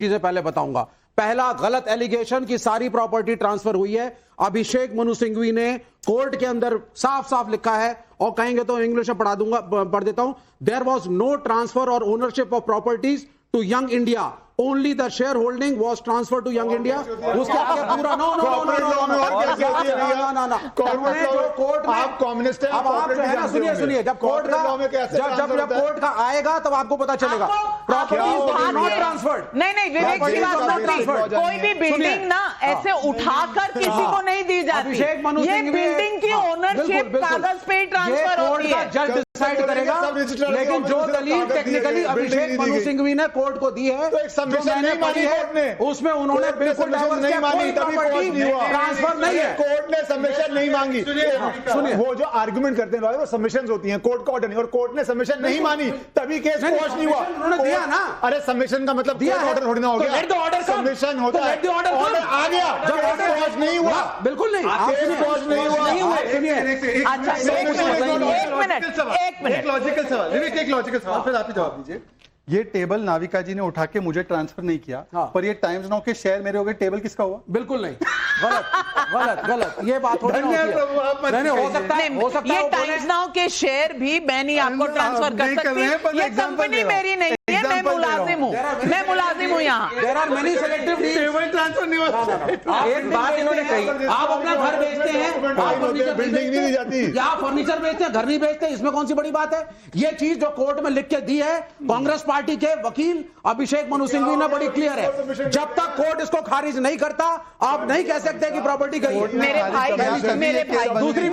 चीजें पहले बताऊंगा। पहला, गलत एलिगेशन की सारी प्रॉपर्टी ट्रांसफर हुई है। अभिषेक मनु सिंघवी ने कोर्ट के अंदर साफ साफ लिखा है, और कहेंगे तो इंग्लिश में पढ़ देता हूं। देयर वॉज नो ट्रांसफर और ownership of properties to Young India, only the share holding was transfer to Young India. उसके आगे पूरा no no no no no court में आप कम्युनिस्ट हैं। अब आप जो है ना, सुनिए सुनिए, जब कोर्ट का आएगा तब आपको पता चलेगा प्रॉपर्टी नॉट ट्रांसफर्ड। नहीं विवेक की बात सुनिए, कोई भी बिल्डिंग ना ऐसे उठाकर किसी को नहीं दी जाती। ये बिल्डिंग की ओनरशिप कागज पे ट्रांसफर होती है, जज डिसाइड करेगा। लेकिन जो दलील टेक्निकली अभिषेक मनु सिंघवी ने कोर्ट को दी है, जो मैंने पढ़ी है, उसमें उन्होंने बिल्कुल नहीं मानी, तभी ट्रांसफर नहीं है। कोर्ट ने सबमिशन नहीं मांगी। सुनिए, वो जो आर्गुमेंट करते हैं वो सबमिशंस होती हैं, कोर्ट का ऑर्डर नहीं, और कोर्ट ने सबमिशन नहीं मानी, तभी केस क्वॉश नहीं हुआ। उन्होंने दिया ना। अरे सबमिशन का मतलब दिया ऑर्डर थोड़ी ना हो गया। सबमिशन होता है, ऑर्डर आ गया, जब ऑर्डर क्वॉश नहीं हुआ, बिल्कुल नहीं, केस क्वॉश नहीं हुआ। अच्छा एक मिनट, लॉजिकल सवाल, विवेक एक लॉजिकल सवाल, फिर आप ही जवाब दीजिए। ये टेबल नाविका जी ने उठा के मुझे ट्रांसफर नहीं किया, पर ये टाइम्स नाउ के शेयर मेरे हो गए, टेबल किसका हुआ? बिल्कुल नहीं, गलत ये बात हो सकता है। ये टाइम्स नाउ के शेयर भी मैं नहीं आपको ट्रांसफर कर सकती। ये कंपनी मेरी नहीं है, मैं मुलाजिम हूँ, यहाँ। There are many selective deals, transfer नहीं होता। एक बात इन्होंने कही, आप अपना घर बेचते हैं, आप फर्नीचर बिल्डिंग नहीं दी जाती, या फर्नीचर बेचते हैं, घर नहीं बेचते, इसमें कौन सी बड़ी बात है? ये चीज जो कोर्ट में लिख के दी है, कांग्रेस पार्टी के वकील अभिषेक मनु सिंघवी ने बड़ी क्लियर है। जब तक कोर्ट इसको खारिज नहीं करता, आप नहीं कह सकते कि प्रॉपर्टी गई है। मेरे भाई दूसरी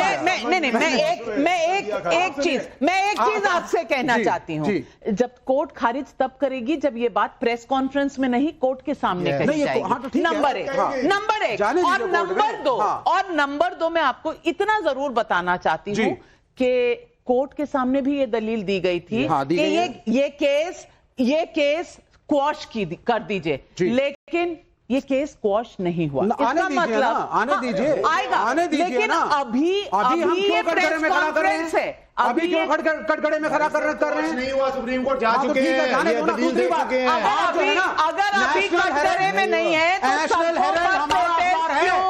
मैं एक चीज आपसे कहना चाहती हूँ। जब कोर्ट खारिज तब करेगी जब ये बात प्रेस कॉन्फ्रेंस में नहीं, कोर्ट के सामने कही जाएगी। नंबर एक और नंबर दो मैं आपको इतना जरूर बताना चाहती हूँ कि कोर्ट के सामने भी ये दलील दी गई थी कि ये केस क्वॉश कर दीजिए, लेकिन ये केस क्वॉश नहीं हुआ। इसका मतलब आने दीजिए, आएगा, लेकिन अभी ये प्रेस कॉन्फ्रेंस है, अभी क्यों कटघरे में खड़ा कर रहे हैं? नहीं हुआ, सुप्रीम कोर्ट जा चुके हैं, दूसरी बात, अगर अभी कटघरे में नहीं है तो सड़कों पर प्रोटेस्ट क्यों?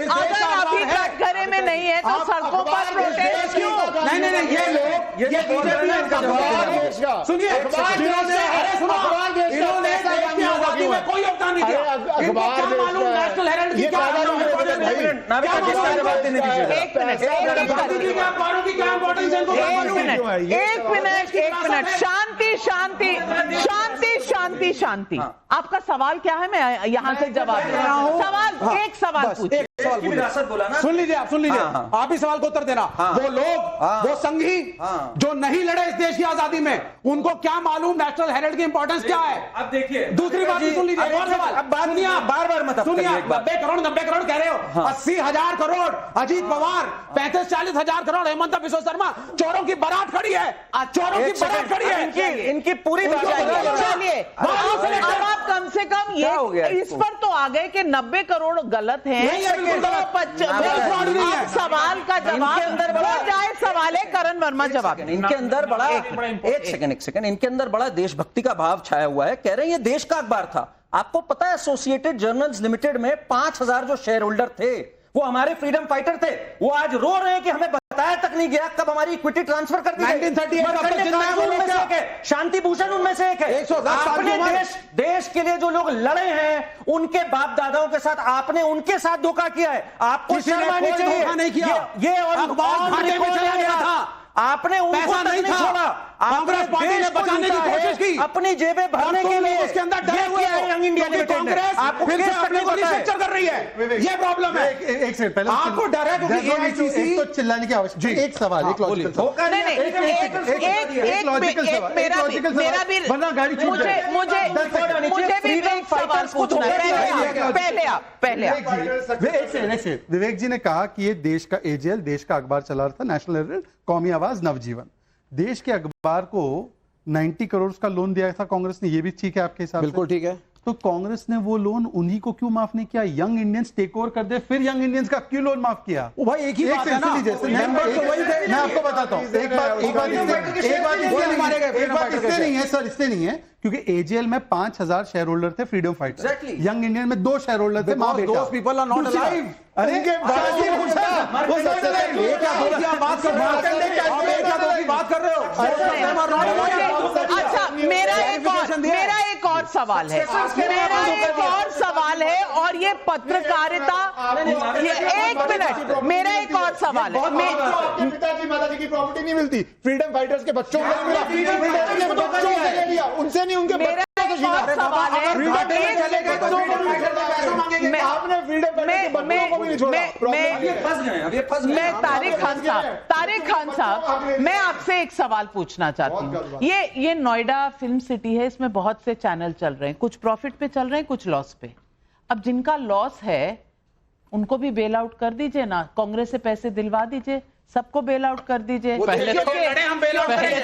अगर अभी कटघरे में नहीं है तो सड़कों पर प्रोटेस्ट क्यों? नहीं, ये लोग, ये सुनिए, इन्होंने देश की आजादी में कोई योगदान नहीं दिया। इनको क्या मालूम नेशनल हेराल्ड की क्या शांति। आपका सवाल क्या है? मैं यहाँ से जवाब दे रहा हूँ। एक सवाल पूछिए। सुन लीजिए, आप ही सवाल को उत्तर देना। वो लोग, वो संघी जो नहीं लड़े इस देश की आजादी में, उनको क्या मालूम नेशनल हेराल्ड की इंपॉर्टेंस क्या है? अब देखिए, दूसरी बात सुन लीजिए, और सवाल बार मत सुनिए। 90 करोड़ कह रहे हो, 80,000 करोड़ अजीत पवार, 35-40 हजार करोड़ हेमंत बिस्वा शर्मा, चोरों की बारात खड़ी है, चोरों की बारात खड़ी है। इनकी पूरी बात चलिए, अब आप कम से कम ये इस पर तो आ गए कि 90 करोड़ गलत है। सवाल का जवाब अंदर जाए, सवाल है करण वर्मा जवाब। इनके अंदर बड़ा एक सेकंड इनके अंदर बड़ा देशभक्ति का भाव छाया हुआ है। कह रहे हैं ये देश का अखबार था। आपको पता है एसोसिएटेड जर्नल्स लिमिटेड में 5,000 जो शेयर होल्डर थे वो हमारे फ्रीडम फाइटर थे। वो आज रो रहे हैं कि हमें बताया तक नहीं गया कब हमारी इक्विटी ट्रांसफर कर दी। 1938 शांति भूषण उनमें से एक है। आपने देश के लिए जो लोग लड़े हैं उनके बाप दादाओं के साथ आपने उनके साथ धोखा किया है। आपको शर्म आनी चाहिए। ये और अखबार घाटे में चला गया था, आपने उनको नहीं छोड़ा। कांग्रेस पार्टी ने बचाने की कोशिश की, अपनी जेबें भरने के लिए। उसके अंदर डरे हुए हैं यंग इंडिया लिमिटेड। कांग्रेस आपको फिर से अपने को रिस्ट्रक्चर कर रही है, ये प्रॉब्लम है। एक सेकंड पहले आपको डर है क्योंकि एआईसीसी तो चिल्लाने की आवश्यकता है। एक सवाल, एक लॉजिकल सवाल, विवेक जी ने कहा कि ये देश का एजेएल, देश का अखबार चला रहा था, नेशनल हेराल्ड, कौमी आवाज, नवजीवन। देश के अखबार को 90 करोड़ का लोन दिया था कांग्रेस ने, ये भी ठीक है आपके हिसाब से? बिल्कुल ठीक है। तो कांग्रेस ने वो लोन उन्हीं को क्यों माफ नहीं किया? यंग इंडियंस टेक ओवर कर दे, फिर यंग इंडियंस का क्यों लोन माफ किया? वो भाई एक ही बात है ना, मैं आपको बताता हूँ, एक बात इससे नहीं है सर, इससे नहीं है, क्योंकि एजेएल में 5000 शेयर होल्डर थे फ्रीडम फाइटर, यंग इंडियन में 2 शेयर होल्डर थे, मां बेटा। Those people are not alive. अरे अच्छा मेरा एक और सवाल है, और ये पत्रकारिता, एक मिनट, मेरा एक और सवाल है। पिताजी माताजी की प्रॉपर्टी नहीं मिलती, फ्रीडम फाइटर्स के बच्चों को मिला, उनसे नहीं, उनके मेरा एक और सवाल है, आपने फ्रीडम फाइटर्स के बच्चों को भी नहीं छोड़ा। मैं तारिक खान साहब, मैं आपसे एक सवाल पूछना चाहती हूँ। ये नोएडा फिल्म सिटी है, इसमें बहुत से चैनल चल रहे हैं, कुछ प्रॉफिट पे चल रहे हैं, कुछ लॉस पे। अब जिनका लॉस है उनको भी बेल आउट कर दीजिए ना, कांग्रेस से पैसे दिलवा दीजिए, सबको बेल आउट कर दीजिए। पहले तो हम बेल आउट करेंगे,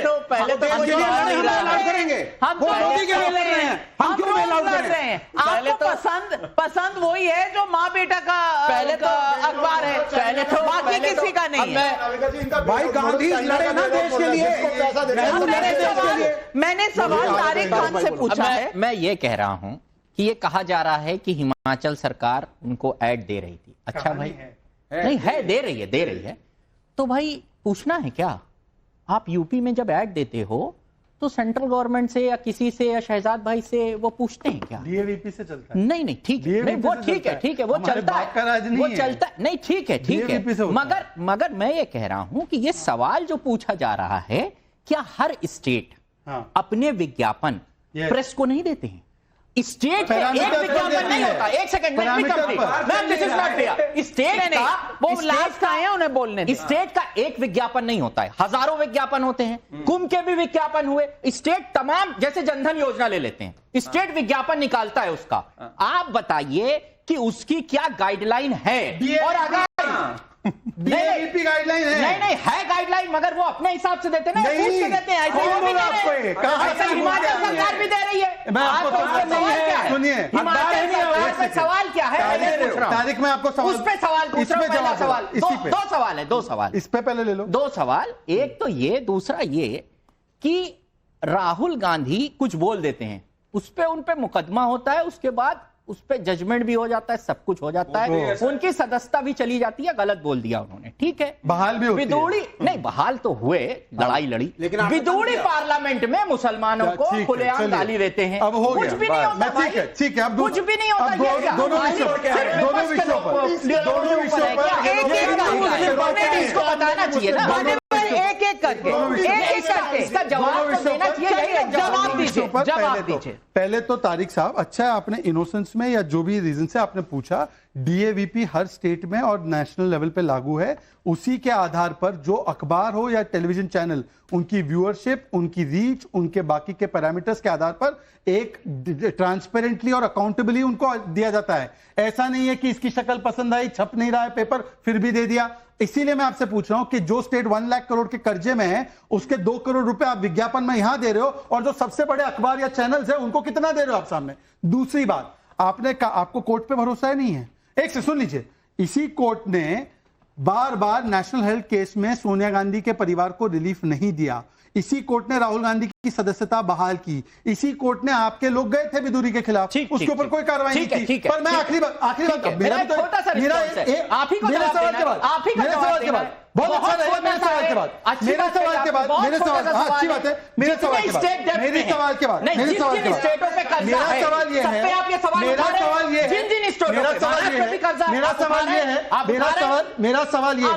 हम मोदी के लिए लड़ रहे हैं, हम क्यों बेल आउट कर रहे हैं? आपको पसंद वही है जो माँ बेटा का पहले तो अखबार है, पहले तो बाकी किसी का नहीं है। भाई गांधी लड़े ना देश के लिए। मैंने सवाल तारिक खान से पूछा है। मैं ये कह रहा हूं कि ये कहा जा रहा है कि हिमाचल सरकार उनको ऐड दे रही थी। अच्छा भाई, नहीं है, दे रही है, तो भाई पूछना है क्या? आप यूपी में जब ऐड देते हो तो सेंट्रल गवर्नमेंट से या किसी से या शहजाद भाई से वो पूछते हैं क्या? डीएवीपी से चलता है। नहीं ठीक है, वो ठीक है, वो चलता है, वो चलता है, नहीं ठीक है, मगर मैं ये कह रहा हूं कि ये सवाल जो पूछा जा रहा है, क्या हर स्टेट अपने विज्ञापन प्रेस को नहीं देते हैं? स्टेट एक विज्ञापन नहीं होता। एक सेकंड, स्टेट का वो लास्ट आए हैं उन्हें बोलने, स्टेट का एक विज्ञापन नहीं होता है, हजारों विज्ञापन होते हैं। कुंभ के भी विज्ञापन हुए, स्टेट तमाम, जैसे जनधन योजना ले लेते हैं, स्टेट विज्ञापन निकालता है उसका। आप बताइए कि उसकी क्या गाइडलाइन है? और अगर डीएवीपी गाइडलाइन है, नहीं है गाइडलाइन, मगर वो अपने हिसाब से देते हैं, पूछ के देते हैं। ऐसे हिमाचल सरकार भी दे रही है। मैं आपको सुनिए, हिमाचल सवाल क्या है? तारिक में आपको सवाल, उस पे सवाल पूछ रहा हूं। पहला सवाल, दो सवाल, इस पे पहले ले लो। 2 सवाल, एक तो ये, दूसरा ये कि राहुल गांधी कुछ बोल देते हैं, उस पे उन पे मुकदमा होता है, उसके बाद उस पे जजमेंट भी हो जाता है, सब कुछ हो जाता है, उनकी सदस्यता भी चली जाती है, गलत बोल दिया उन्होंने, ठीक है, बहाल भी होती है। नहीं बहाल तो हुए, लड़ाई लड़ी, लेकिन विदुड़ी पार्लियामेंट में मुसलमानों को खुलेआम गाली देते हैं। अब हो गया, कुछ भी नहीं होता, ठीक है, अब कुछ भी नहीं होता। दोनों विषयों इसको बताना चाहिए ना, एक करके इसका जवाब दीजिए। पहले तो तारिक साहब, अच्छा है आपने इनोसेंस में या जो भी रीजन से आपने पूछा, डीएवीपी हर स्टेट में और नेशनल लेवल पे लागू है। उसी के आधार पर जो अखबार हो या टेलीविजन चैनल, उनकी व्यूअरशिप, उनकी रीच, उनके बाकी के पैरामीटर्स के आधार पर एक ट्रांसपेरेंटली और अकाउंटेबली उनको दिया जाता है। ऐसा नहीं है कि इसकी शक्ल पसंद आई, छप नहीं रहा है पेपर, फिर भी दे दिया। इसीलिए मैं आपसे पूछ रहा हूं कि जो स्टेट 1 लाख करोड़ के कर्जे में है, उसके 2 करोड़ रुपए आप विज्ञापन में यहां दे रहे हो, और जो सबसे बड़े अखबार या चैनल्स है उनको कितना दे रहे हो आप सामने? दूसरी बात, आपने कहा आपको कोर्ट पे भरोसा ही नहीं है। एक से सुन लीजिए, इसी कोर्ट ने बार बार नेशनल हेल्थ केस में सोनिया गांधी के परिवार को रिलीफ नहीं दिया। इसी कोर्ट ने राहुल गांधी की सदस्यता बहाल की। इसी कोर्ट ने, आपके लोग गए थे विदुरी के खिलाफ, उसके ऊपर कोई कार्रवाई नहीं की। पर मैं आखिरी बात, मेरा सवाल के बाद, बहुत अच्छा रहेगा मेरे सवाल के बाद, मेरे सवाल के बाद, अच्छी बात है, मेरे सवाल के बाद, मेरे सवाल के बाद, मेरे सवाल के बाद, मेरा सवाल ये है, मेरा सवाल ये है, मेरा सवाल ये है,